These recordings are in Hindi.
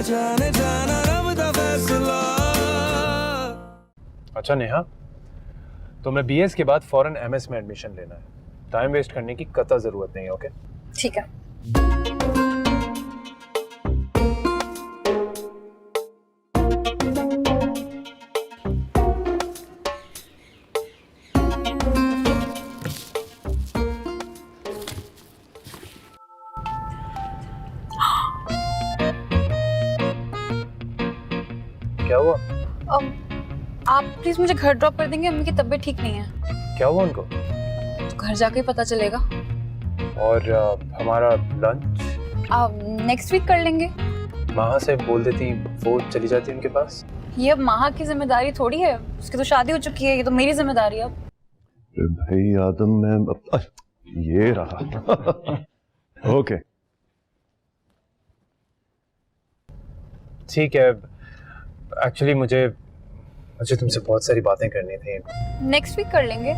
जाने जाना रब दा फैसला। अच्छा नेहा, तुम्हें बीएस के बाद फौरन एमएस में एडमिशन लेना है। टाइम वेस्ट करने की कतई जरूरत नहीं है। ओके ठीक है। क्या हुआ? आप प्लीज मुझे घर ड्रॉप कर देंगे, अम्मी की तबीयत ठीक नहीं है। क्या हुआ उनको? तो घर जाके ही पता चलेगा। और हमारा लंच नेक्स्ट वीक कर लेंगे। माँ से बोल देती, वो चली जाती उनके पास। ये अब माँ की जिम्मेदारी थोड़ी है, उसकी तो शादी हो चुकी है, ये तो मेरी जिम्मेदारी है अब। भाई आदम, मैं ये रहा। ओके ठीक है। एक्चुअली मुझे तुमसे बहुत सारी बातें करनी थी। नेक्स्ट वीक कर लेंगे।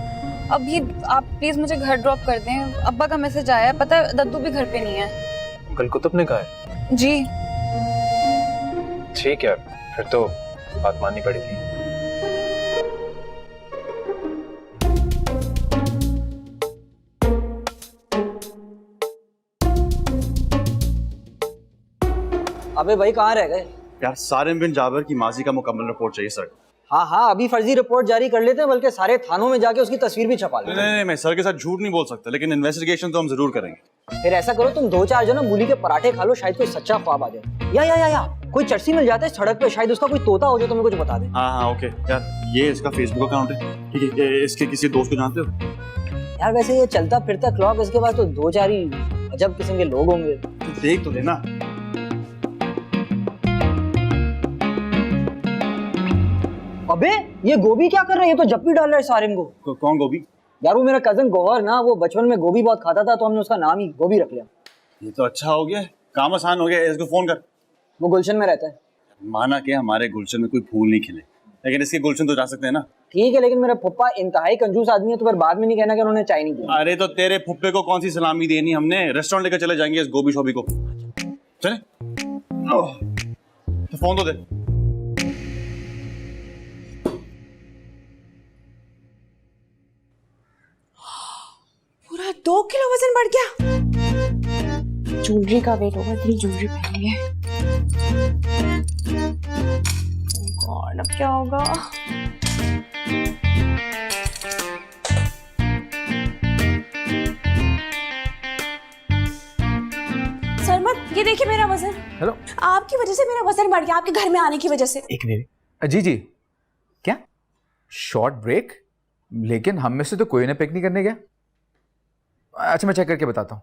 अभी आप प्लीज मुझे घर ड्रॉप कर दें। अब्बा का मैसेज आया है, पता है दद्दू भी घर पे नहीं है। अंकल कुतुब ने कहा है? जी ठीक है, फिर तो बात माननी पड़ेगी। अबे भाई कहाँ रह गए यार? सारिम बिन जाबिर की माजी का मुकम्मल रिपोर्ट चाहिए सर। हाँ हाँ, अभी फर्जी रिपोर्ट जारी कर लेते हैं, बल्कि सारे थानों में जाके उसकी तस्वीर भी छपा लेते हैं। नहीं, मैं सर के साथ झूठ नहीं बोल सकता, लेकिन इन्वेस्टिगेशन तो हम जरूर करेंगे। फिर ऐसा करो, तुम 2-4 जो ना मूली के पराठे खा लो, शायद कोई सच्चा ख्वाब आ जाए। या कोई चर्सी मिल जाता है सड़क पे, शायद उसका कोई तोता हो जो तुम्हें कुछ बता दे। हाँ ओके यार, ये इसका फेसबुक अकाउंट है, ठीक है? इसके किसी दोस्त को जानते हो? यार वैसे ये चलता फिरता क्लॉक, इसके बाद तो 2-4 ही अजब किस्म के लोग होंगे। तो देख तो लेना। अबे ये गोभी क्या कर रहा है? ये तो जप्पी डाल रहा है सारिम को। कौन गोभी? यार वो मेरा कजन गौहर ना, वो बचपन में गोभी बहुत खाता था, तो हमने उसका नाम ही गोभी रख लिया। ये तो अच्छा हो गया, काम आसान हो गया। इसको फोन कर। वो गुलशन में रहता है। माना कि हमारे गुलशन में कोई फूल नहीं खिले, लेकिन इसके गुलशन तो जा सकते हैं ना। ठीक है, लेकिन मेरा पप्पा इंतहाई कंजूस आदमी है, तो फिर बाद में नहीं कहना कि उन्होंने चाय नहीं दी। अरे तो तेरे फुप्पे को कौन सी सलामी देनी, हमने रेस्टोरेंट लेकर चले जाएंगे इस गोभी शोभी को। चले तो फोन तो दे। पूरा 2 किलो वजन बढ़ गया। ज्वेलरी का वेट होगा, इतनी ज्वेलरी पहनी है। गॉड, अब क्या होगा? सरमत, ये देखिए मेरा वजन। हेलो। आपकी वजह से मेरा वजन बढ़ गया, आपके घर में आने की वजह से। एक मिनट। जी क्या शॉर्ट ब्रेक? लेकिन हम में से तो कोई ना पिकनिक करने गया। अच्छा मैं चेक करके बताता हूँ।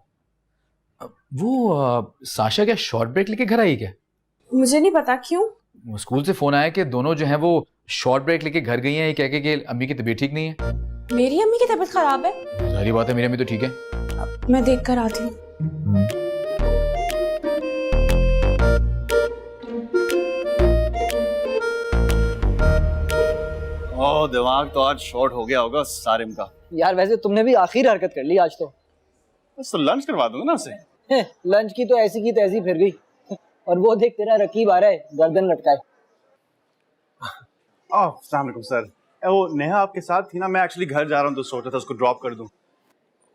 वो साशा क्या शॉर्ट ब्रेक लेके घर आई क्या? मुझे नहीं पता क्यों। स्कूल से फोन आया कि दोनों जो हैं वो शॉर्ट ब्रेक लेके घर गई हैं, ये कह के कि अम्मी की तबीयत ठीक नहीं है। मेरी अम्मी की तबीयत खराब है? सारी बात है, मेरी अम्मी तो ठीक है। मैं देख कर आती हूँ। ओह, दिमाग तो आज शॉर्ट हो गया होगा सारिम का। यार वैसे तुमने भी आखिर हरकत कर ली आज तो। तो लंच करवा दूंगा ना उसे। लंच की तो ऐसी की तैसी फिर गई। और वो देख तेरा रकीब आ रहा है गर्दन लटकाए। अस्सलाम वालेकुम सर। वो नेहा आपके साथ थी ना? मैं एक्चुअली घर जा रहा हूँ तो सोचा था उसको ड्रॉप कर दूं।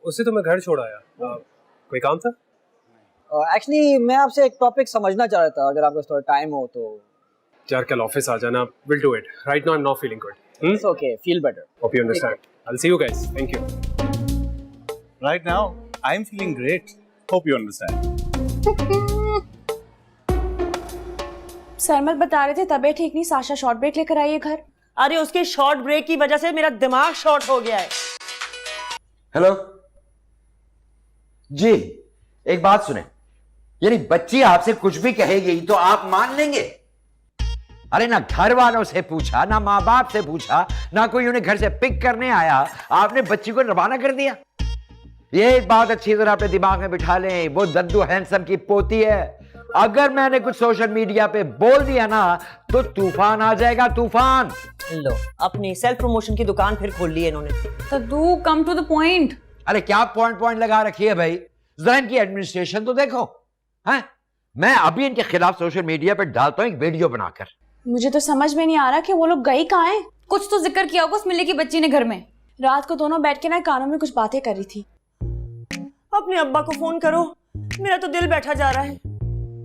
उससे तो मैं घर छोड़ आया। कोई काम था? एक्चुअली मैं आपसे एक टॉपिक समझना चाह रहा था, अगर आपका थोड़ा टाइम हो तो। यार कल ऑफिस आ जाना। Will do it. Right now I am not feeling good. It's okay, feel better. Hope you understand. I will see you guys. Thank you. Right now I am feeling great. Hope you understand. Sarmat बता रहे थे तबीयत ठीक नहीं, साशा शॉर्ट ब्रेक लेकर आई है घर। अरे उसके शॉर्ट ब्रेक की वजह से मेरा दिमाग शॉर्ट हो गया है। हेलो जी, एक बात सुने, यानी बच्ची आपसे कुछ भी कहेगी तो आप मान लेंगे? अरे ना घर वालों से पूछा, ना माँ बाप से पूछा, ना कोई उन्हें घर से पिक करने आया, आपने बच्ची को रवाना कर दिया। ये एक बात अच्छी तरह अपने दिमाग में बिठा लें, वो दद्दू हैंडसम की पोती है। अगर मैंने कुछ सोशल मीडिया पे बोल दिया ना तो तूफान आ जाएगा, तूफान। लो, अपनी सेल्फ प्रमोशन की दुकान फिर खोल ली है इन्होंने। दद्दू कम टू द पॉइंट। अरे क्या पॉइंट लगा रखी है भाई, जरा इनकी एडमिनिस्ट्रेशन तो देखो। हैं, मैं अभी इनके खिलाफ सोशल मीडिया पर डालता हूँ एक वीडियो बनाकर। मुझे तो समझ में नहीं आ रहा कि वो लोग गए कहाँ हैं। कुछ तो जिक्र किया होगा उस मिली की बच्ची ने घर में। रात को दोनों बैठ के ना कानों में कुछ बातें कर रही थी। अपने अब्बा को फोन करो, मेरा तो दिल बैठा जा रहा है।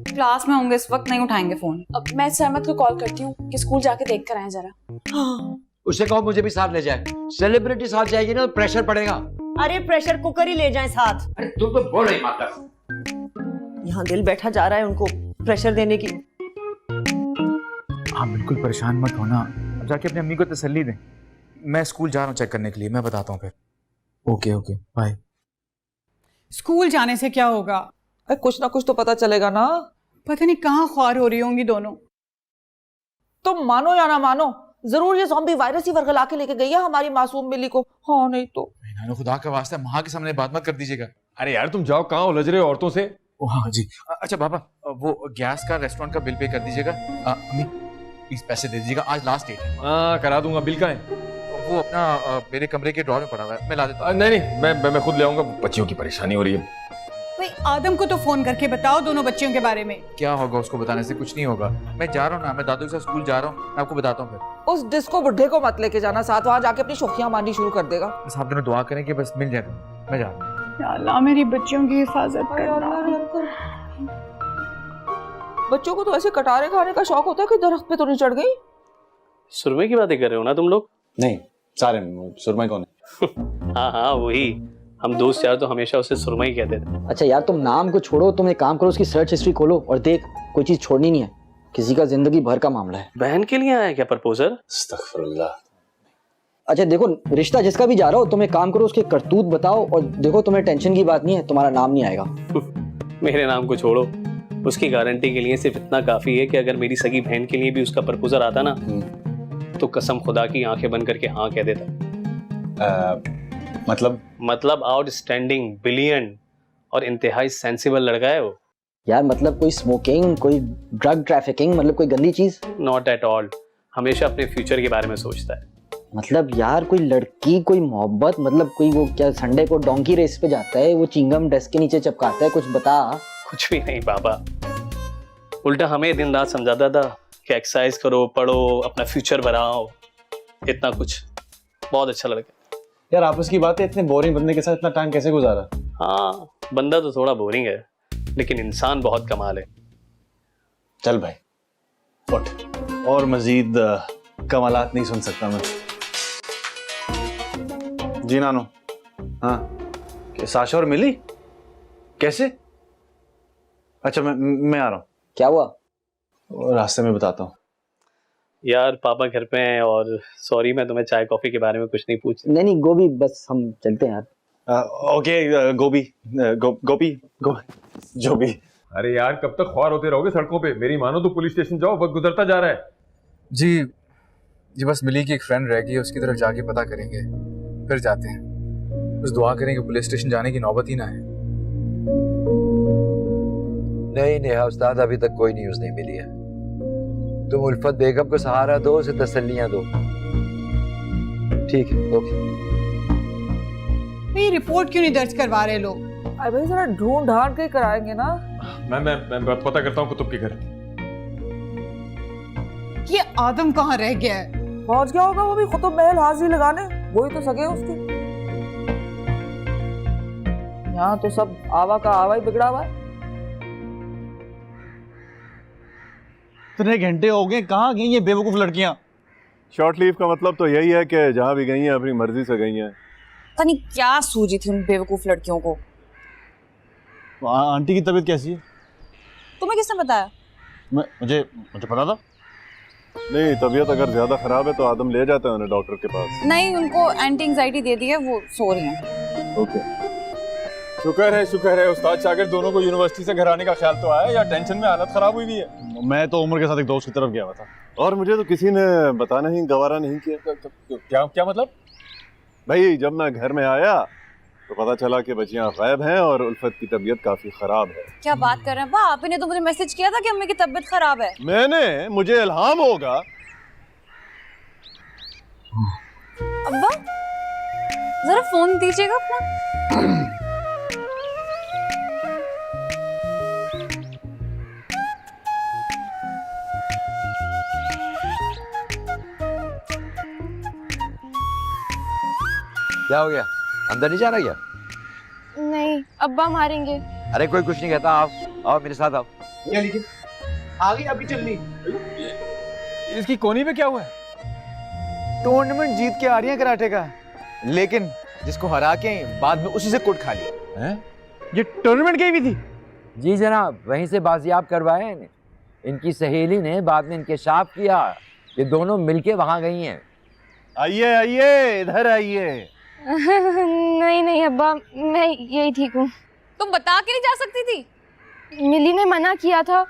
क्लास में होंगे इस वक्त, नहीं उठाएंगे फोन। अब मैं सरमत को कॉल करती हूँ कि स्कूल जाके देख कर आए जरा। हाँ। उससे कहो मुझे भी साथ ले जाए। सेलिब्रिटी साथ जाएगी ना तो प्रेशर पड़ेगा। अरे प्रेशर कुकर ही ले जाएं साथ। अरे तुम तो बोल रही माता। यहाँ दिल बैठा जा रहा है उनको प्रेशर देने की। आप बिल्कुल परेशान मत होना, अब जाके अपनी अम्मी को तसल्ली दें। मैं स्कूल जा रहा हूँ चेक करने के लिए, मैं बताता हूँ फिर। Okay okay bye. स्कूल जाने से क्या होगा? कुछ ना कुछ तो पता चलेगा ना। पता नहीं कहाँ ख्वार हो रही होंगी दोनों। तुम मानो या ना मानो, जरूर ये ज़ॉम्बी वायरस ही वर्गला के लेके गई है हमारी मासूम मिली को। हाँ नहीं तो। नानो खुदा का वास्ता माँ के सामने बात मत कर दीजिएगा। अरे यार तुम जाओ, कहाँ उलझ रहे हो औरतों से। ओ हाँ जी। अच्छा पापा, वो गैस का रेस्टोरेंट का बिल पे कर दीजिएगा। अम्मी प्लीज पैसे दे दीजिएगा, आज लास्ट डेट है। हाँ करा दूंगा। बिल का है? वो अपना मेरे कमरे के ड्रॉर में पड़ा हुआ है, मैं ला देता हूँ। नहीं नहीं, मैं खुद ले आऊंगा, बच्चियों की परेशानी हो रही है। भाई आदम को तो फोन करके बताओ दोनों बच्चियों के बारे में। क्या होगा उसको बताने से? कुछ नहीं होगा। मैं जा रहा हूँ ना, मैं दादू के साथ स्कूल जा रहा हूँ, मैं आपको बताता हूँ फिर। उस डिस्को बुड्ढे को मत लेके जाना साथ, वहां जाके अपनी शोखियां मारनी शुरू कर देगा। बस आप दोनों दुआ करें कि बस मिल जाए। मैं जा रहा हूँ। या अल्लाह मेरी बच्चियों की हिफाजत करना। बच्चों को तो ऐसे कटारे खाने का शौक होता है कि दरख्त पे तो नहीं चढ़ गई। सुरमे की बातें कर रहे हो ना तुम लोग? नहीं सारे सुरमई कौन है? हाँ हाँ वही, हम दोस्त यार तो हमेशा उसे सुरमई कहते थे। अच्छा यार तुम नाम को छोड़ो, तुम एक काम करो, उसकी सर्च हिस्ट्री खोलो और देख, कोई चीज छोड़नी नहीं है। किसी का जिंदगी भर का मामला है। बहन के लिए आया क्या प्रपोजल? अस्तगफुरुल्लाह। अच्छा देखो, रिश्ता जिसका भी जा रहा हो, तुम एक काम करो, उसके करतूत बताओ और देखो, तुम्हें टेंशन की बात नहीं है, तुम्हारा नाम नहीं आएगा। मेरे नाम को छोड़ो, उसकी गारंटी के लिए सिर्फ इतना काफी है कि अगर मेरी सगी बहन के लिए भी उसका प्रपोजल आता ना तो कसम खुदा की आंखें बंद करके हाँ कह देता। मतलब आउटस्टैंडिंग, ब्रिलियंट और इंतहाई सेंसिबल लड़का है वो। यार मतलब कोई स्मोकिंग, कोई ड्रग ट्रैफिकिंग, मतलब कोई गंदी चीज? नॉट एट ऑल, हमेशा अपने फ्यूचर के बारे में सोचता है। मतलब यार कोई लड़की, कोई मोहब्बत, मतलब कोई वो क्या संडे को डोंकी रेस पे जाता है, वो चिंगम डेस्क के नीचे चिपकाता है, कुछ बता। कुछ भी नहीं बाबा, उल्टा हमें दिन रात समझाता था कि एक्सरसाइज करो, पढ़ो, अपना फ्यूचर बनाओ, इतना कुछ। बहुत अच्छा लड़का यार। आपस की बात है, इतने बोरिंग बंदे के साथ इतना टाइम कैसे गुजारा? हाँ बंदा तो थोड़ा बोरिंग है लेकिन इंसान बहुत कमाल है। चल भाई उठ, और मजीद कमालात नहीं सुन सकता मैं। जी नानो। हाँ साशा और मिली कैसे? अच्छा मैं आ रहा हूँ। क्या हुआ? रास्ते में बताता हूँ। यार पापा घर पे हैं और सॉरी मैं तुम्हें चाय कॉफी के बारे में कुछ नहीं पूछ। नहीं गोभी, बस हम चलते हैं यार। ओके गोभी गोभी जो भी। अरे यार कब तक ख्वार होते रहोगे सड़कों पे? मेरी मानो तो पुलिस स्टेशन जाओ, वक्त गुजरता जा रहा है। जी बस मिली की एक फ्रेंड रह गई है, उसकी तरफ जाके पता करेंगे फिर जाते हैं। बस दुआ करेंगे पुलिस स्टेशन जाने की नौबत ही ना है। नहीं नेहा उस्ताद, अभी तक कोई न्यूज नहीं मिली है। तुम उल्फत बेगम को सहारा दो, उसे तसल्लियां दो। ठीक है ओके। ये रिपोर्ट क्यों नहीं दर्ज करवा रहे लोग? अरे भाई जरा ढूंढ ढांड के कराएंगे ना। मैं पता करता हूँ कुतुब के घर। ये आदम कहाँ रह गया है? पहुंच गया होगा वो भी कुतुब महल हाजिरी लगाने, वही तो सगे उसकी। यहाँ तो सब आवा का आवा ही बिगड़ा हुआ है। इतने घंटे हो गए, कहाँ गई ये बेवकूफ लड़कियां? शॉर्ट लीव का मतलब तो यही है कि जहाँ भी गई हैं अपनी मर्जी से गई हैं। पता नहीं क्या सूझी थी उन बेवकूफ लड़कियों को। आंटी की तबीयत कैसी है? तुम्हें किसने बताया? मुझे पता था। नहीं, तबीयत अगर ज्यादा खराब है तो आदम ले जाते हैं उन्हें डॉक्टर के पास। नहीं, उनको एंटी एंजाइटी दे दी है, वो सो रही हैं। ओके। शुक्र है उस्ताद शागिर्द दोनों को यूनिवर्सिटी से घर आने का ख्याल तो आया, या टेंशन में हालत खराब हुई भी है। मैं तो उमर के साथ एक दोस्त की तरफ गया हुआ था और मुझे तो किसी ने बताना ही गवारा नहीं किया। क्या मतलब? भाई जब मैं घर में आया तो पता चला कि बच्चियां गायब हैं और उल्फत की तबीयत काफी खराब है। क्या बात कर रहे हैं? आपने तो मुझे मैसेज किया था कि अम्मी की तबीयत खराब है। मुझे इल्हाम होगा। अब्बा जरा फोन दीजिएगा अपना। क्या हो गया, अंदर नहीं जा रहा क्या? नहीं, अब्बा मारेंगे। अरे कोई कुछ नहीं कहता, आओ आओ मेरे साथ आओ। ये लीजिए, आ गई अभी चलनी। इसकी कोनी पे क्या हुआ है? टूर्नामेंट जीत के आ रही है कराटे का, लेकिन जिसको हरा के बाद में उसी से कुट खा लिया। ये टूर्नामेंट गई भी थी? जी जनाब, वहीं से बाजियाब करवाए हैं। इनकी सहेली ने बाद में इंकशाफ किया, ये दोनों मिलके वहां गई हैं। आइए आइए, इधर आइए। नहीं नहीं अब्बा, मैं यही ठीक हूँ। तुम बता के नहीं जा सकती थी? मिली ने मना किया था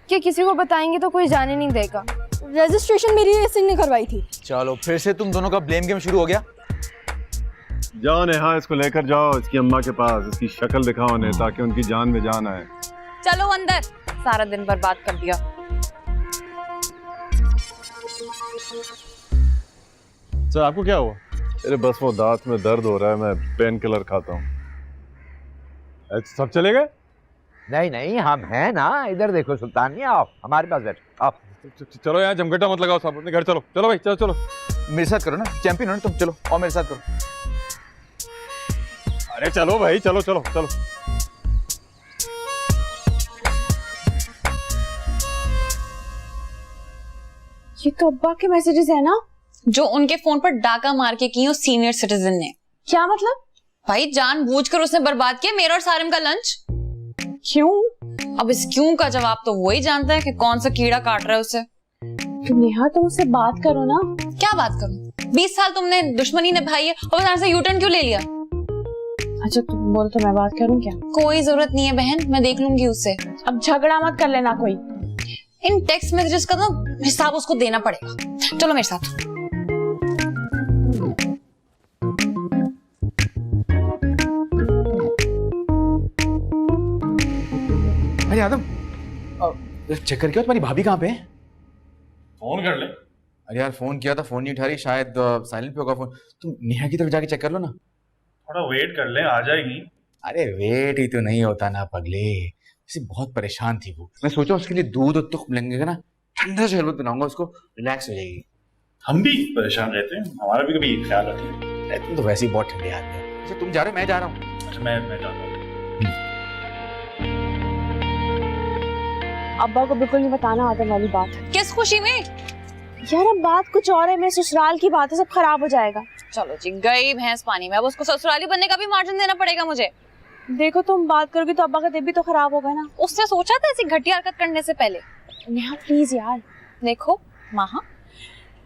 कि किसी को बताएंगे तो कोई जाने नहीं देगा। रजिस्ट्रेशन मेरी एसिन ने करवाई थी। चलो फिर से तुम दोनों का ब्लेम गेम शुरू हो गया। जाओ नेहा, इसको लेकर जाओ इसकी अम्मा के पास, इसकी शक्ल दिखाओ उन्हें ताकि उनकी जान में जान आए। चलो अंदर, सारा दिन बर्बाद कर दिया। सर आपको क्या हुआ? अरे बस वो दांत में दर्द हो रहा है, मैं पेन किलर खाता हूँ। सब चले गए? नहीं नहीं, हम हैं ना, इधर देखो सुल्तानिया, आओ हमारे पास बैठो, आओ। चलो यहाँ जमघटा मत लगाओ साहब, अपने घर चलो। चलो भाई चलो चलो। मेरे साथ करो ना, चैंपियन हो ना तुम, चलो और मेरे साथ करो। अरे चलो भाई, चलो चलो चलो। ये तो अब्बा के मैसेजेस है ना, जो उनके फोन पर डाका मार के की उस सीनियर सिटीजन ने। क्या मतलब? भाई जानबूझकर उसने बर्बाद किया मेरा और सारिम का लंच। क्यों? अब इस क्यों का जवाब तो वो ही जानता है कि कौन सा कीड़ा काट रहा है उसे। तो नेहा तुम उससे बात करो ना। क्या बात करूं? 20 साल तुमने दुश्मनी निभाई है और अचानक से यूटर्न क्यों ले लिया? अच्छा तुम बोल तो मैं बात करूं क्या? कोई जरूरत नहीं है बहन, मैं देख लूंगी उससे। अब झगड़ा मत कर लेना कोई। इन टेक्स्ट मैसेजेस का तो हिसाब उसको देना पड़ेगा। चलो मेरे साथ। अरे आदम, चेक करके तुम्हारी भाभी कहाँ पे है? फोन कर ले। अरे यार फोन किया था, फोन नहीं उठा रही, शायद साइलेंट पे होगा फोन। तुम नेहा की तरफ जाके चेक कर लो ना। थोड़ा वेट कर ले, आ जाएगी। अरे वेट ही तो नहीं होता ना पगले, वैसे बहुत परेशान थी वो। मैं सोचा उसके लिए दूध तो लेंगे ना, ठंडा शरबत बनाऊंगा, उसको रिलैक्स हो जाएगी। हम भी परेशान रहते हैं, हमारा भी कभी ख्याल रखिए। तुम तो वैसे ही बहुत ठंडे आदमी हो। अच्छा तुम जा रहे हो, मैं जा रहा हूँ। अच्छा मैं जाता हूँ। अब्बा को बिल्कुल नहीं बताना आदम वाली बात। किस खुशी में? यार अब बात कुछ और है, मेरे ससुराल की बात है, सब खराब हो जाएगा। चलो जी, गई भैंस पानी में। अब उसको ससुराली बनने का भी मार्जिन देना पड़ेगा मुझे। देखो तुम बात करोगी तो अब्बा का दिल भी तो खराब होगा ना। उसने सोचा था ऐसी घटिया हरकत करने से पहले। नेहा प्लीज यार। देखो माहा,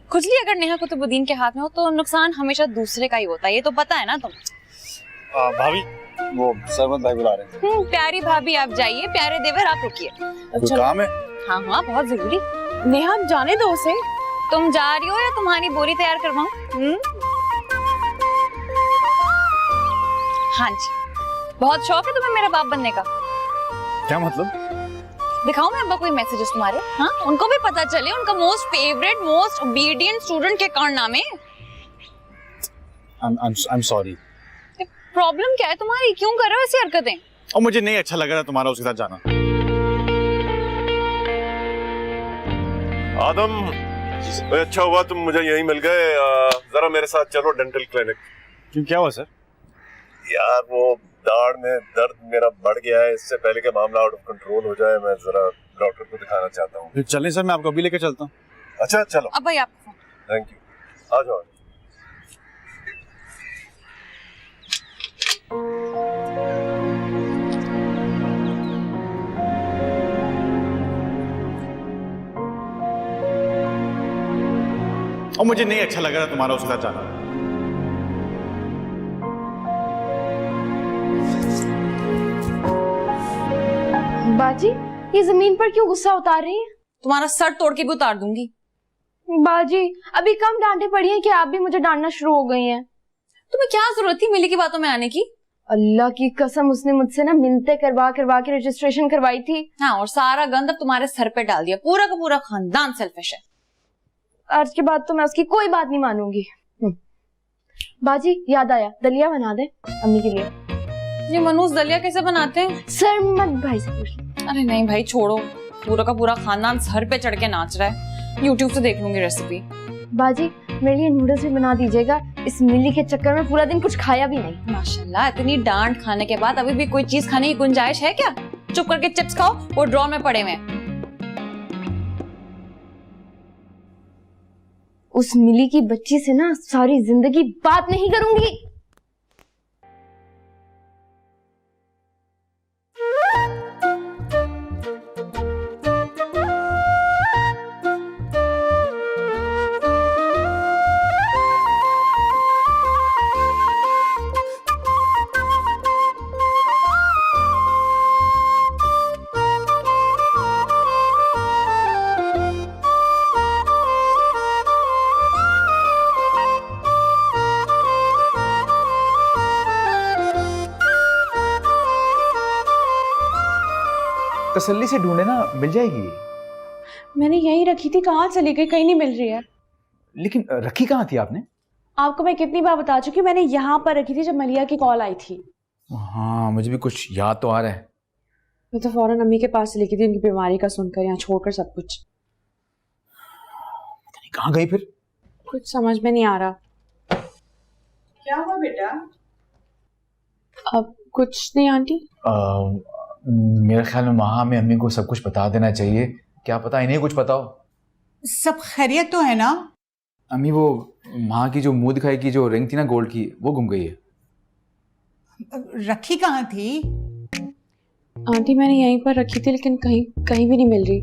खुजली अगर नेहा कुतुबुद्दीन के हाथ में हो तो नुकसान हमेशा दूसरे का ही होता है, ये तो पता है ना तुम। भाभी वो सरमत भाई बुला रहे हैं। प्यारी भाभी आप जाइए, प्यारे देवर आप रुकिए। कुछ काम है? हाँ हाँ बहुत जरूरी। नेहा जाने दो उसे। तुम जा रही हो या तुम्हारी बोरी तैयार करवाऊं? हाँ जी, बहुत शौक है तुम्हें मेरा बाप बनने का। क्या मतलब? दिखाऊं मैं अब्बा कोई मैसेजेस तुम्हारे? हाँ, उनको भी पता चले उनका most favourite most obedient student के कौन नाम है। I'm sorry। प्रॉब्लम क्या है तुम्हारी, क्यों कर रहे हो ऐसी हरकतें? और मुझे नहीं अच्छा लग रहा तुम्हारा उसके साथ जाना। आदम, अच्छा हुआ तुम मुझे यहीं मिल गए। जरा मेरे साथ चलो डेंटल क्लिनिक। क्यों, क्या हुआ सर? यार वो दाढ़ में दर्द मेरा बढ़ गया है, इससे पहले कि मामला आउट ऑफ कंट्रोल हो जाए मैं जरा डॉक्टर को दिखाना चाहता हूँ। चलें सर, मैं आपको अभी लेके चलता हूँ। अच्छा चलो। अब भाई आपको थैंक यू, आ जाओ। और मुझे नहीं अच्छा लग रहा तुम्हारा उसके साथ जाना। बाजी ये जमीन पर क्यों गुस्सा उतार रही है? तुम्हारा सर तोड़ के भी उतार दूंगी। बाजी अभी कम डांटे पड़ी है कि आप भी मुझे डांटना शुरू हो गई हैं। तुम्हें क्या जरूरत थी मिली की बातों में आने की? अल्लाह की कसम उसने मुझसे ना मिन्नतें करवा करवा के रजिस्ट्रेशन करवाई थी। हाँ, और सारा गंद अब तुम्हारे सर पे डाल दिया। पूरा का पूरा खानदान सेल्फिश है। आज के बाद तो मैं उसकी कोई बात नहीं मानूंगी। बाजी याद आया, दलिया बना दे अम्मी के लिए। ये मनोज दलिया कैसे बनाते हैं? सरमत भाई से पूछ। अरे नहीं भाई छोड़ो, पूरा का पूरा खानदान सर पे चढ़ के नाच रहा है। YouTube से देख लूंगी रेसिपी। बाजी मेरे लिए नूडल्स भी बना दीजिएगा, इस मिली के चक्कर में पूरा दिन कुछ खाया भी नहीं। माशाल्लाह, इतनी डांट खाने के बाद अभी भी कोई चीज खाने की गुंजाइश है क्या? चुप करके चिप्स खाओ, वो ड्रॉर में पड़े हुए हैं। उस मिली की बच्ची से ना सारी जिंदगी बात नहीं करूंगी। तसल्ली से ढूंढे ना, मिल जाएगी। मैंने यहीं रखी थी, कहाँ चली गई? कहीं नहीं मिल रही है। लेकिन रखी कहाँ थी आपने? आपको मैं कितनी बार बता चुकी हूँ, मैंने यहाँ पर रखी थी जब मलिया की कॉल आई थी। हाँ, मुझे भी कुछ याद तो आ रहा है। मैं तो फौरन अम्मी के पास चली गई थी उनकी बीमारी का सुनकर, यहाँ छोड़कर सब कुछ। कहाँ गई फिर? कुछ समझ में नहीं आ रहा। क्या हुआ बेटा? अब कुछ नहीं आंटी। मेरे ख्याल में वहां में अम्मी को सब कुछ बता देना चाहिए। क्या पता इन्हें कुछ पता हो। सब खैरियत तो है ना? अम्मी, वो माँ की जो मुंह दिखाई की जो रिंग थी ना गोल्ड की, वो गुम गई है। रखी कहाँ थी? आंटी मैंने यहीं पर रखी थी, लेकिन कहीं कहीं भी नहीं मिल रही।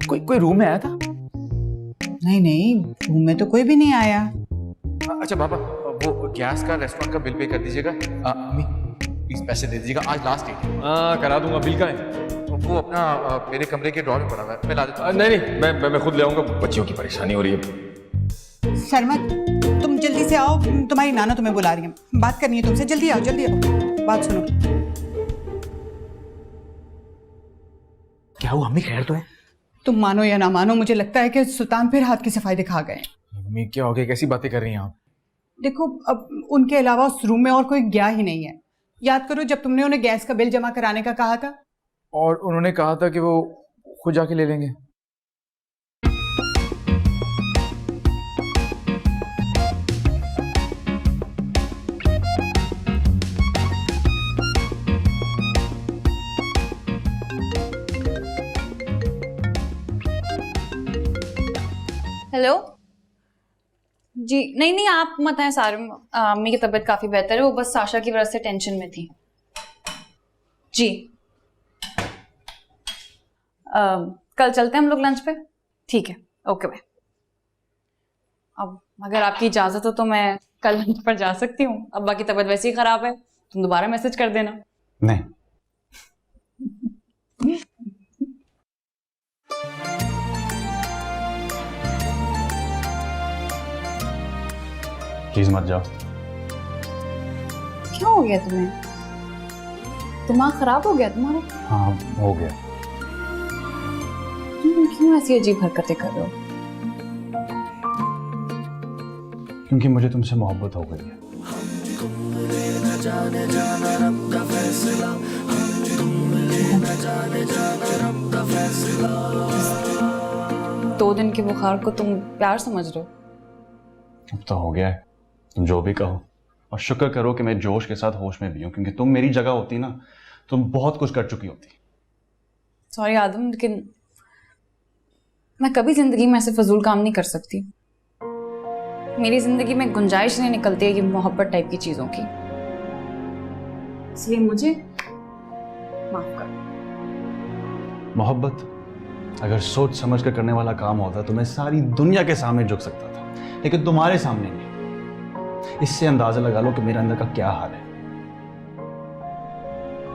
कोई रूम में आया था? नहीं, रूम में तो कोई भी नहीं आया। अच्छा पापा, वो गैस का रेस्टोरेंट का बिल पे कर दीजिएगा। अम्मी प्लीज पैसे दे दीजिएगा, आज लास्ट डेट है। हाँ, करा दूंगा। बिल का है वो अपना मेरे कमरे के ड्रॉर में पड़ा हुआ है, मैं ला देता हूँ। नहीं, मैं खुद ले आऊंगा। बच्चियों की परेशानी हो रही है। सरमत, तुम जल्दी से आओ, तुम्हारी नाना तुम्हें बुला रही है, बात करनी है तुमसे। जल्दी आओ, बात सुनो। क्या हुआ अम्मी, खैर तो है? तुम मानो या ना मानो, मुझे लगता है कि सुल्तान फिर हाथ के सफाई दिखा गए। अम्मी क्या हो गया, कैसी बातें कर रही हैं आप? देखो, अब उनके अलावा उस रूम में और कोई गया ही नहीं है। याद करो जब तुमने उन्हें गैस का बिल जमा कराने का कहा था। और उन्होंने कहा था कि वो खुद जाके ले लेंगे। हेलो जी। नहीं, आप मत आए सारिम, अम्मी की तबीयत काफी बेहतर है, वो बस साशा की वजह से टेंशन में थी जी। कल चलते हैं हम लोग लंच पे। ठीक है, ओके बाय। अब अगर आपकी इजाजत हो तो मैं कल लंच पर जा सकती हूँ। अब्बा की तबीयत वैसे ही खराब है, तुम दोबारा मैसेज कर देना। नहीं। प्लीज मत जाओ। क्या हो गया तुम्हें? दिमाग खराब हो गया तुम्हारा? हाँ, हो गया। तुम क्यों ऐसी अजीब हरकतें कर रहे हो? क्योंकि मुझे तुमसे मोहब्बत हो गई है। 2 दिन के बुखार को तुम प्यार समझ रहे हो? अब तो हो गया है, तुम जो भी कहो। और शुक्र करो कि मैं जोश के साथ होश में भी हूँ, क्योंकि तुम मेरी जगह होती ना, तुम बहुत कुछ कर चुकी होती। सॉरी आदम, लेकिन मैं कभी जिंदगी में ऐसे फजूल काम नहीं कर सकती। मेरी जिंदगी में गुंजाइश नहीं निकलती है ये मोहब्बत टाइप की चीजों की, इसलिए मुझे माफ कर। मोहब्बत अगर सोच समझ कर करने वाला काम होता तो मैं सारी दुनिया के सामने झुक सकता था, लेकिन तुम्हारे सामने नहीं। इससे अंदाजा लगा लो कि मेरे अंदर का क्या हाल है।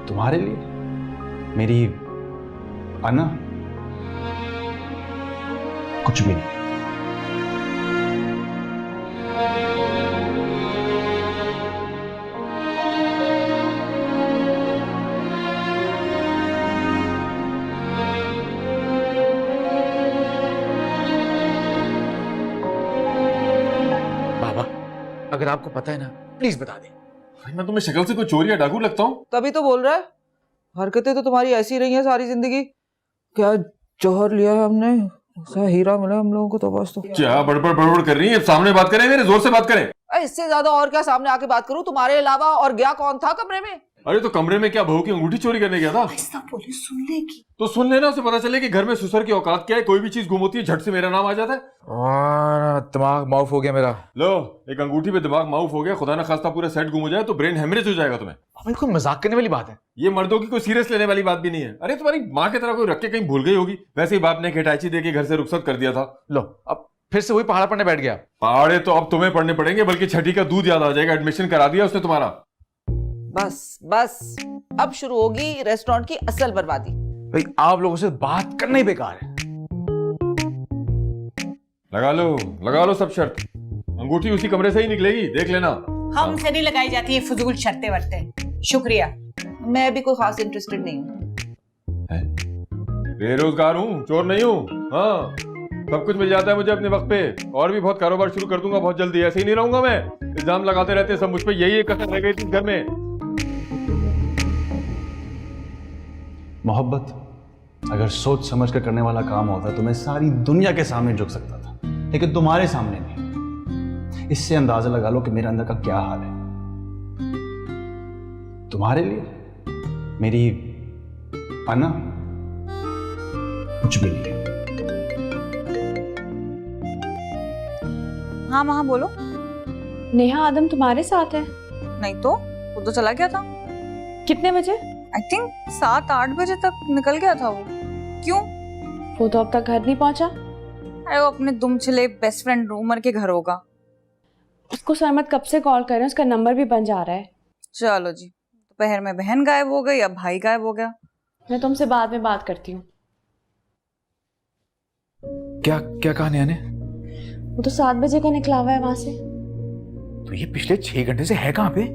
तुम्हारे लिए मेरी अना कुछ भी नहीं। अगर आपको पता है ना, प्लीज बता दें। भाई मैं तुम्हें शक्ल से कोई चोर या डाकू लगता हूँ? तभी तो बोल रहा है। हरकतें तो तुम्हारी ऐसी रही हैं सारी जिंदगी। क्या जौहर लिया है हमने, ऐसा हीरा मिला हम लोगों को तो बस। तो क्या बड़बड़ बड़बड़ कर रही है? सामने बात करें, मेरे जोर से बात करें। इससे ज्यादा और क्या सामने आके बात करूं? तुम्हारे अलावा और गया कौन था कमरे में? अरे तो कमरे में क्या बहू की अंगूठी चोरी करने गया था? ऐसा पुलिस सुन लेगी तो सुन लेना, उसे पता चले कि घर में सुसर की औकात क्या है। कोई भी चीज गुम होती है झट से मेरा नाम आ जाता है। दिमाग माउफ हो गया मेरा। लो, एक अंगूठी पे दिमाग माउफ हो गया, खुदा ना खास्ता पूरा सेट गुम हो जाए तो ब्रेन हेमरेज हो जाएगा तुम्हें। भाई कोई मजाक करने वाली बात है? ये मर्दों की कोई सीरियस लेने वाली बात भी नहीं है। अरे तुम्हारी माँ की तरह कोई रख के कहीं भूल गई होगी। वैसे ही बाप ने खिटाची दे के घर से रुखसत कर दिया था। लो, अब फिर से वही पहाड़ पढ़ने बैठ गया। पहाड़े तो अब तुम्हें पढ़ने पड़ेंगे, बल्कि छठी का दूध याद आ जाएगा। एडमिशन करा दिया उसने तुम्हारा। बस बस, अब शुरू होगी रेस्टोरेंट की असल बर्बादी। भाई आप लोगों से बात करना ही बेकार है। लगा लो सब शर्त। अंगूठी उसी कमरे से ही निकलेगी, देख लेना। हमसे नहीं लगाई जाती है फजूल शर्तें वर्तें। शुक्रिया। मैं भी कोई खास इंटरेस्टेड नहीं हूँ। बेरोजगार हूँ, चोर नहीं हूँ। हाँ, सब कुछ मिल जाता है मुझे अपने वक्त पे। और भी बहुत कारोबार शुरू कर दूंगा बहुत जल्दी। ऐसे ही नहीं रहूंगा मैं। इल्जाम लगाते रहते सब मुझ पे। यही एक कसर रह गई थी घर में। मोहब्बत अगर सोच समझ कर करने वाला काम होता तो मैं सारी दुनिया के सामने झुक सकता था, लेकिन तुम्हारे सामने नहीं। इससे अंदाजा लगा लो कि मेरे अंदर का क्या हाल है। तुम्हारे लिए मेरी पना कुछ भी नहीं। हाँ वहाँ बोलो। नेहा आदम तुम्हारे साथ है? नहीं तो वो तो चला गया था। कितने बजे? आई थिंक 7-8 बजे तक निकल गया था वो। क्यों? वो तो अब तक घर नहीं पहुंचा। अरे वो अपने दुम छिले बेस्ट फ्रेंड रूमर के घर होगा। उसको सरमत कब से कॉल कर रहे हैं, उसका नंबर भी बन जा रहा है। चलो जी, दोपहर में बहन गायब हो गई, अब भाई गायब हो गया। मैं तुमसे बाद में बात करती हूँ। क्या क्या कहा नेहा ने? वो तो 7 बजे का निकला हुआ है वहां से। तो ये पिछले 6 घंटे से है कहाँ पे?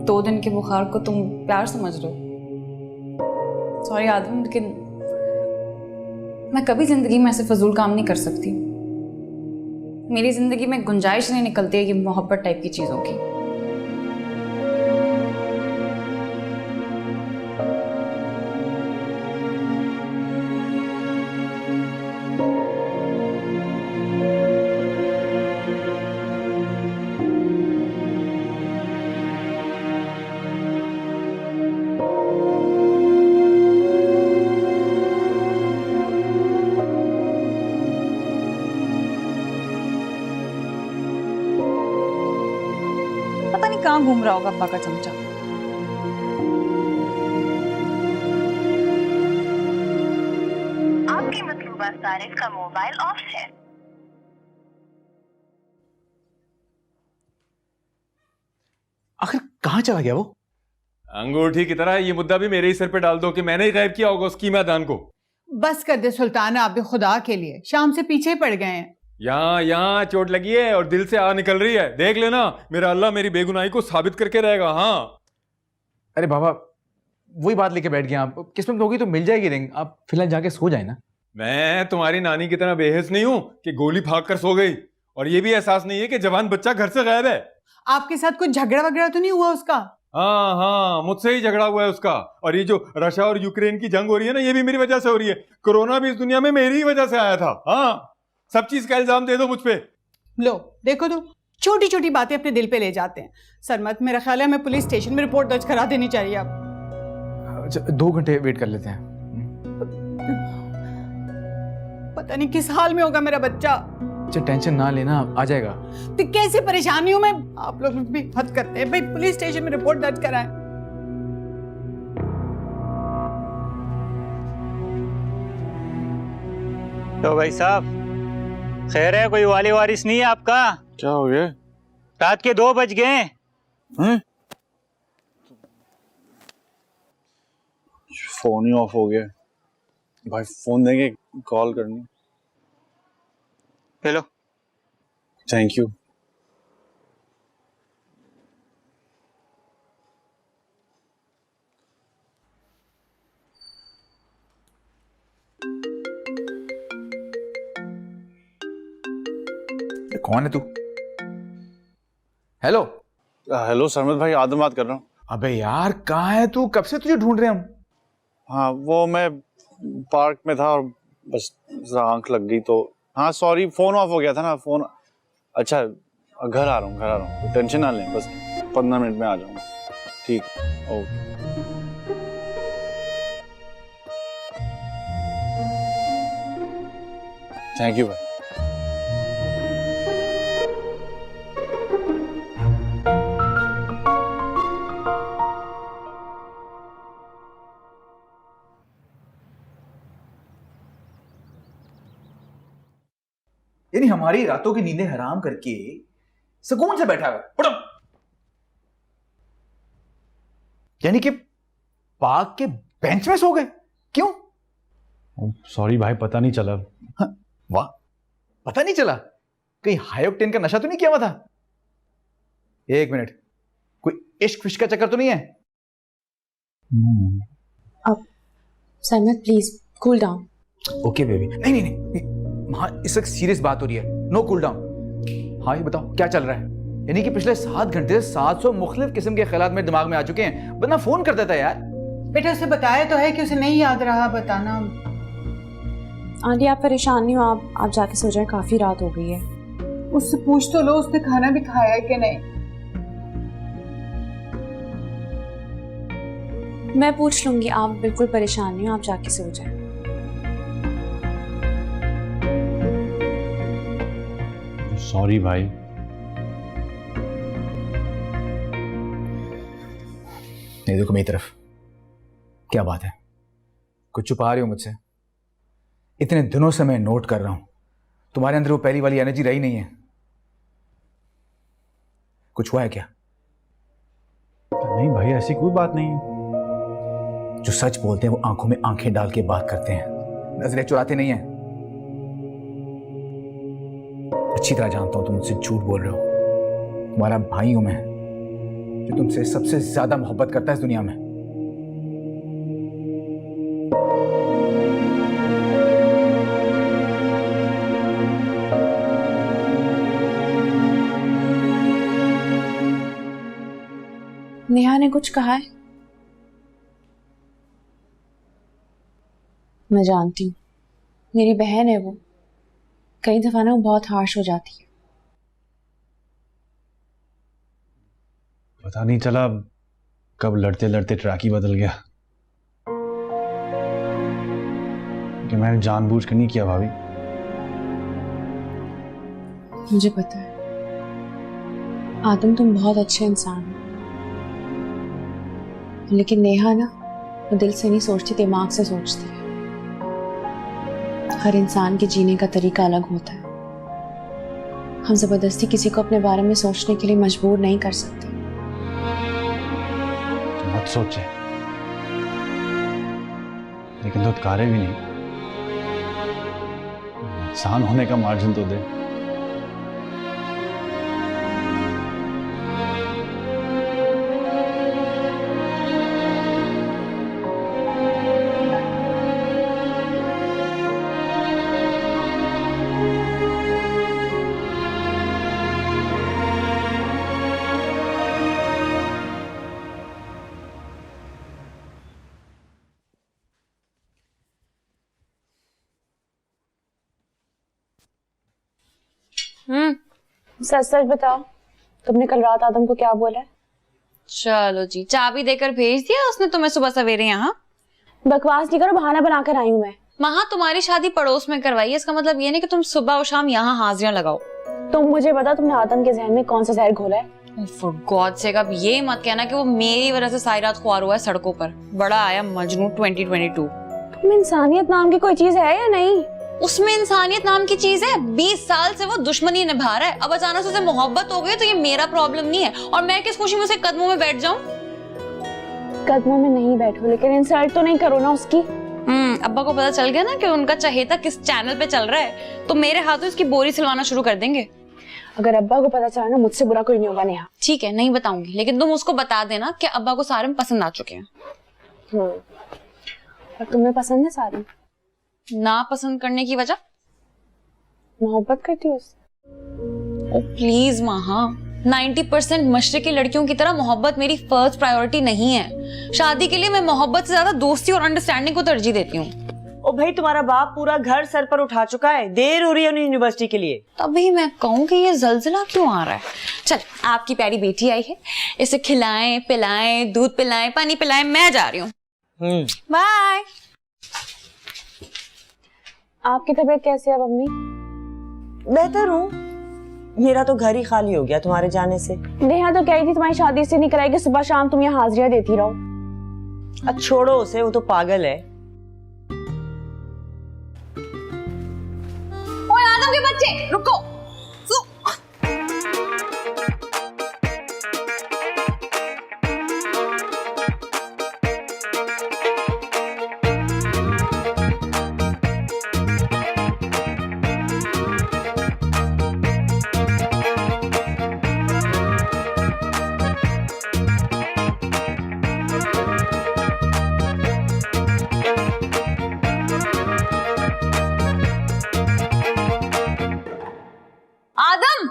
दो दिन के बुखार को तुम प्यार समझ रहे हो? सॉरी आदम, लेकिन मैं कभी जिंदगी में ऐसे फजूल काम नहीं कर सकती। मेरी जिंदगी में गुंजाइश नहीं निकलती है ये मोहब्बत टाइप की चीजों की। पता नहीं कहाँ घूम रहा होगा अब्बा का चमचा। आपके मतलूबा सारिफ का मोबाइल ऑफ है। आखिर कहाँ चला गया वो? अंगूठी की तरह ये मुद्दा भी मेरे ही सिर पे डाल दो कि मैंने ही गायब किया होगा उस कीमतदान को। बस कर दे सुल्तान, आप भी खुदा के लिए शाम से पीछे पड़ गए हैं। यहाँ चोट लगी है और दिल से आ निकल रही है। देख लेना, मेरा अल्लाह मेरी बेगुनाही को साबित करके रहेगा। हाँ। अरे बाबा, वही बात लेके बैठ गया आप। किस्मत होगी तो मिल जाएगी रिंग। आप फिलहाल जाके सो जाए ना। मैं तुम्हारी नानी की तरह बेहिस नहीं हूं कि गोली फाक कर सो गई। और ये भी एहसास नहीं है कि जवान बच्चा घर से गायब है। आपके साथ कुछ झगड़ा वगैरह तो नहीं हुआ उसका? हाँ, मुझसे ही झगड़ा हुआ है उसका। और ये जो रशिया और यूक्रेन की जंग हो रही है ना, ये भी मेरी वजह से हो रही है। कोरोना भी इस दुनिया में मेरी ही वजह से आया था। हाँ, सब चीज का इल्जाम दे दो मुझ पे। लो देखो तो, छोटी छोटी बातें अपने दिल पे ले जाते हैं। सरमत, मेरा ख्याल है हमें पुलिस स्टेशन में रिपोर्ट दर्ज करा देनी चाहिए अब। 2 घंटे वेट कर लेते हैं। पता नहीं किस हाल में होगा मेरा बच्चा। टेंशन ना लेना, आ जाएगा। तो कैसे परेशानी हूं मैं? आप लोग भी हद करते हैं भाई। पुलिस स्टेशन में रिपोर्ट दर्ज कराएं। तो भाई साहब, खैर है? कोई वाली वारिस नहीं है आपका? क्या हो गया? रात के 2 बज गए। फोन ही ऑफ हो गया भाई। फोन देंगे, कॉल करनी। हेलो। Thank you. कौन है तू? हेलो। हेलो सरमत भाई, आदम बात कर रहा हूँ। अबे यार कहाँ है तू? कब से तुझे ढूंढ रहे हैं हम। हाँ वो मैं पार्क में था और बस जरा आंख लग गई तो। हाँ सॉरी, फोन ऑफ हो गया था ना फोन। अच्छा घर आ रहा हूँ, टेंशन ना लें, बस 15 मिनट में आ जाऊंगा। ठीक, ओके। थैंक यू भाई। यानी हमारी रातों की नींदें हराम करके सुकून से बैठा हुआ। उठो। यानी कि पार्क के बेंच में सो गए? क्यों? सॉरी भाई, पता नहीं चला। हाँ, वाह, पता नहीं चला? कहीं हाई ऑक्टेन का नशा तो नहीं किया हुआ था? एक मिनट, कोई इश्क फिश्क का चक्कर तो नहीं है? अब Sarmat please cool down. Okay baby. नहीं नहीं नहीं, हाँ इस वक्त सीरियस बात हो रही है, नो कूल डाउन। हाँ ये बताओ क्या चल रहा है? यानी कि पिछले 7 घंटे से 700 मुख्तलिफ किस्म के ख्यालात मेरे दिमाग में आ चुके हैं, वरना फोन कर देता यार। बेटा उसे बताया तो है कि उसे नहीं याद रहा, बताना। आंटी आप परेशान नहीं हो, आप जाके सो जाए, काफी रात हो गई है। उससे पूछ तो लो उसने खाना भी खाया है कि नहीं। मैं पूछ लूंगी, आप बिल्कुल परेशान नहीं हो, आप जाके सो जाए। सॉरी भाई। नहीं देखो मेरी तरफ, क्या बात है? कुछ छुपा रहे हो मुझसे? इतने दिनों से मैं नोट कर रहा हूं, तुम्हारे अंदर वो पहली वाली एनर्जी रही नहीं है। कुछ हुआ है क्या? नहीं भाई, ऐसी कोई बात नहीं। जो सच बोलते हैं वो आंखों में आंखें डाल के बात करते हैं, नजरें चुराते नहीं हैं। अच्छी तरह जानता हूं तुम मुझसे झूठ बोल रहे हो। तुम्हारा भाई हूं मैं, जो तुमसे सबसे ज्यादा मोहब्बत करता है इस दुनिया में। नेहा ने कुछ कहा है? मैं जानती हूँ, मेरी बहन है वो, कई दफा ना वो बहुत हार्श हो जाती है। पता नहीं चला कब लड़ते लड़ते ट्रैक ही बदल गया। कि मैंने जानबूझ कर नहीं किया भाभी। मुझे पता है आदम, तुम बहुत अच्छे इंसान हो, लेकिन नेहा ना वो दिल से नहीं सोचती, दिमाग से सोचती है। हर इंसान के जीने का तरीका अलग होता है। हम जबरदस्ती किसी को अपने बारे में सोचने के लिए मजबूर नहीं कर सकते। मत सोचे, लेकिन तो कारे भी नहीं, इंसान होने का मार्जिन तो दे। सच सच बताओ, तुमने कल रात आदम को क्या बोला? चलो जी, चाबी देकर भेज दिया उसने तुम्हें सुबह सवेरे यहाँ? बकवास नहीं करो, बहाना बनाकर आई हूँ मैं। वहाँ तुम्हारी शादी पड़ोस में करवाई है, इसका मतलब ये नहीं कि तुम सुबह और शाम यहाँ हाजिरियां लगाओ। तुम मुझे बता, तुमने आदम के जहन में कौन सा जहर घोला है? फॉर गॉड सेक, अब ये मत कहना कि वो मेरी वजह से सारी रात ख्वार हुआ है सड़कों पर। बड़ा आया मजनू 2022। तुम इंसानियत नाम की कोई चीज है या नहीं? उसमें इंसानियत नाम की चीज है? 20 साल से वो दुश्मनी निभा रहा है, अब अचानक से उसे मोहब्बत हो गई तो ये मेरा प्रॉब्लम नहीं है, और मैं किस खुशी में उसे कदमों में बैठ जाऊं? कदमों में नहीं बैठो, लेकिन इंसल्ट तो नहीं करो ना उसकी। अब्बा को पता चल गया ना कि उनका चहेता किस चैनल पे चल रहा है, तो मेरे हाथों इसकी बोरी सिलवाना शुरू कर देंगे। अगर अब्बा को पता चला ना, मुझसे बुरा कोई नहीं होगा नेहा। ठीक है, नहीं बताऊंगी, लेकिन तुम उसको बता देना कि अब्बा को सारिम पसंद आ चुके हैं। और तुम्हें पसंद है सारिम? ना पसंद करने की वजह? मोहब्बत करती हो उससे? ओ प्लीज महा, 90% मशरकी लड़कियों की तरह मोहब्बत मेरी फर्स्ट प्रायोरिटी नहीं है। शादी के लिए मैं मोहब्बत से ज्यादा दोस्ती और अंडरस्टैंडिंग को तरजीह देती हूँ। ओ भाई, तुम्हारा बाप पूरा घर सर पर उठा चुका है, देर हो रही है उन्हें यूनिवर्सिटी के लिए। तभी मैं कहूँ कि ये जलजिला क्यों आ रहा है। चल, आपकी प्यारी बेटी आई है, इसे खिलाएं पिलाएं, दूध पिलाएं, पानी पिलाएं, मैं जा रही हूँ। बाय। आपकी तबीयत कैसी है मम्मी? बेहतर हूँ। मेरा तो घर ही खाली हो गया तुम्हारे जाने से। नेहा तो कही थी तुम्हारी शादी से नहीं कराएगी, सुबह शाम तुम यहाँ हाजिरियाँ देती रहो। अब छोड़ो उसे, वो तो पागल है। ओए आदम के बच्चे, रुको। आदम,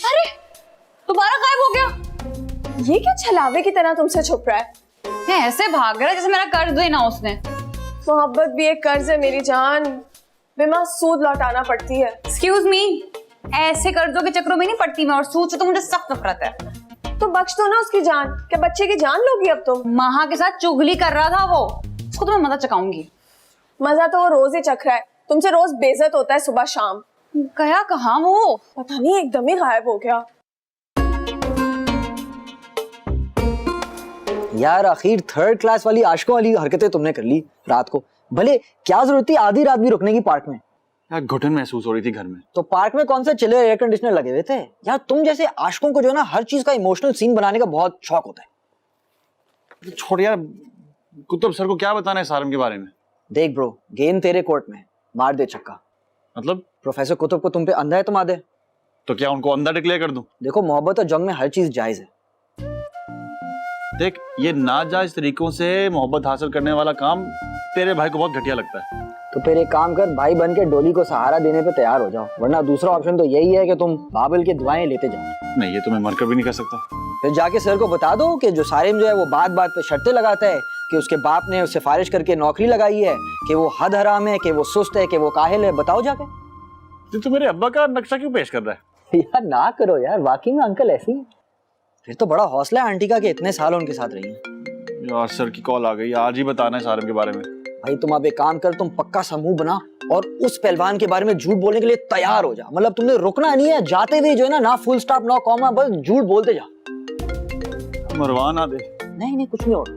अरे दोबारा गायब हो गया। ये क्या छलावे की तरह तुमसे छुप रहा है? ऐसे भाग रहा है जैसे मेरा कर्ज देना उसने। मोहब्बत भी एक कर्ज है मेरी जान, बिना सूद लौटाना पड़ती है। एक्सक्यूज मी, ऐसे कर्जों के चक्रों में नहीं पड़ती मैं, और सूद से तो मुझे सख्त नफरत है। तो बख्श दो ना उसकी जान। क्या बच्चे की जान लोगी अब तुम? महा के साथ चुगली कर रहा था वो, उसको तो मैं मजा चकाऊंगी। मजा तो वो रोज ही चख रहा है, तुमसे रोज बेइज्जत होता है सुबह शाम। गया कहाँ वो? पता नहीं, एकदम ही गायब हो गया। यार आखिर थर्ड क्लास वाली आशिकों वाली हरकतें तुमने कर ली रात को। भले क्या जरूरत थी आधी रात भी रुकने की पार्क में? यार घुटन महसूस हो रही थी घर में। तो पार्क में कौन सा चिलर एयर कंडीशनर लगे हुए थे? यार तुम जैसे आशिकों को जो है ना हर चीज का इमोशनल सीन बनाने का बहुत शौक होता है। छोड़ यार, कुतुब सर को क्या बताना है सारम के बारे में? देख ब्रो, गेंद तेरे कोर्ट में, मार दे छक्का। मतलब प्रोफेसर कुतुब को तुम पे अंधा है तो मार दे। तो क्या उनको अंधा डिक्लेयर कर दूं? देखो मोहब्बत और जंग में हर चीज जायज है। देख, ये नाजायज तरीकों से मोहब्बत हासिल करने वाला काम तेरे भाई को बहुत घटिया लगता है। तो फिर एक काम कर, भाई बन के डोली को सहारा देने पे तैयार हो जाओ, वरना दूसरा ऑप्शन तो यही है कि तुम बाबिल की दुआएं लेते जाओ। नहीं, ये तो मैं मरकर भी नहीं कर सकता। फिर जाके सर को बता दो कि जो सारिम जो है वो बात बात पे शर्तें लगाता है कि उसके बाप ने उससे सिफारिश करके नौकरी लगाई है, कि वो हद हराम है, कि वो सुस्त है, कि वो काहिल है। बताओ जाके। तो मेरे अब्बा का नक्शा क्यों पेश कर रहा है? यार ना करो यार, वाकई में अंकल ऐसी है। फिर तो बड़ा हौसला है आंटी का कि इतने साल उनके साथ रही है। यार सर की कॉल आ गई, आज ही बताना है सारम के बारे में। भाई तुम अब एक काम कर, तुम पक्का समूह बना और उस पहलवान के बारे में झूठ बोलने के लिए तैयार हो जा। मतलब तुमने रुकना नहीं है, जाते हुए जो है ना फुल स्टॉप ना कॉमा, बस झूठ बोलते जा। मरवा ना दे। नहीं नहीं, कुछ नहीं होगा,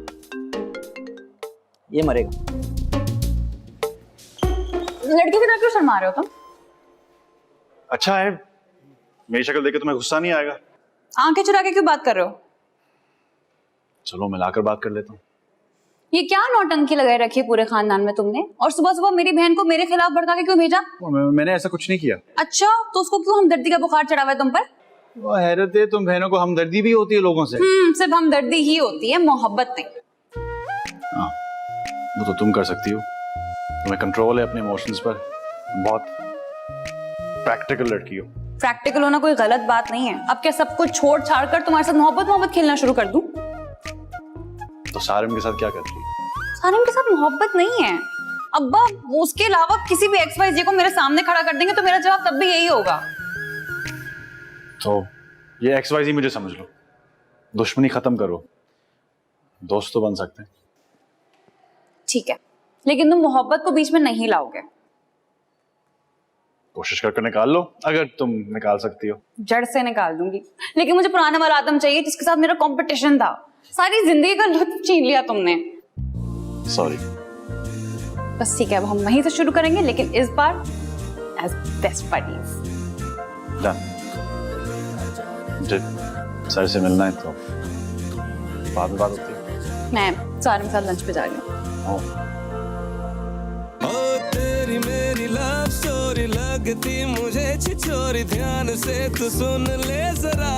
ये मरेगा। लड़की की तरह क्यों शर्मा रहे हो तुम? अच्छा है, मेरी शक्ल देख के तुम्हें गुस्सा नहीं आएगा? आंखें चुरा के क्यों बात कर रहे हो? चलो मिलाकर बात कर लेता हूँ। ये क्या नौटंकी लगाए रखी है पूरे खानदान में तुमने? और सुबह सुबह मेरी बहन को मेरे खिलाफ भड़का के क्यों भेजा? मैंने ऐसा कुछ नहीं किया। अच्छा, तो उसको क्यों हमदर्दी का बुखार चढ़ा हुआ है तुम पर? वो हैरत है, तुम बहनों को हमदर्दी भी होती है लोगों से? सिर्फ हमदर्दी ही होती है, मोहब्बत नहीं। हाँ, वो तो तुम कर सकती हो, तुम्हें कंट्रोल है अपने इमोशंस पर। बहुत प्रैक्टिकल लड़की हो। प्रैक्टिकल होना कोई गलत बात नहीं है। अब क्या सब कुछ छोड़ छाड़ कर तुम्हारे साथ मोहब्बत खेलना शुरू कर दूं? तो सारिम के साथ क्या करती? सारिम के साथ मोहब्बत नहीं है अब्बा। उसके अलावा किसी भी XYZ को मेरे सामने खड़ा कर देंगे तो मेरा जवाब तब भी यही होगा। तो ये XYZ मुझे समझ लो, दुश्मनी खत्म करो, दोस्त तो बन सकते हैं। ठीक है, लेकिन तुम मोहब्बत को बीच में नहीं लाओगे। कोशिश करके निकाल लो, अगर तुम निकाल सकती हो। जड़ से निकाल दूंगी, लेकिन मुझे पुराना वाला आदम चाहिए जिसके साथ मेरा कंपटीशन था। सारी जिंदगी का लुत्फ छीन लिया तुमने। सॉरी। बस ठीक है, अब हम वहीं से शुरू करेंगे, लेकिन इस बार एज बेस्ट बडीज। डन। मुझे सर से मिलना है तो बाद में बात होती है। मैं सारे के साथ लंच पे जा रही हूँ। तेरी मेरी लव स्टोरी लगती मुझे छिछोरी, ध्यान से तू सुन ले जरा।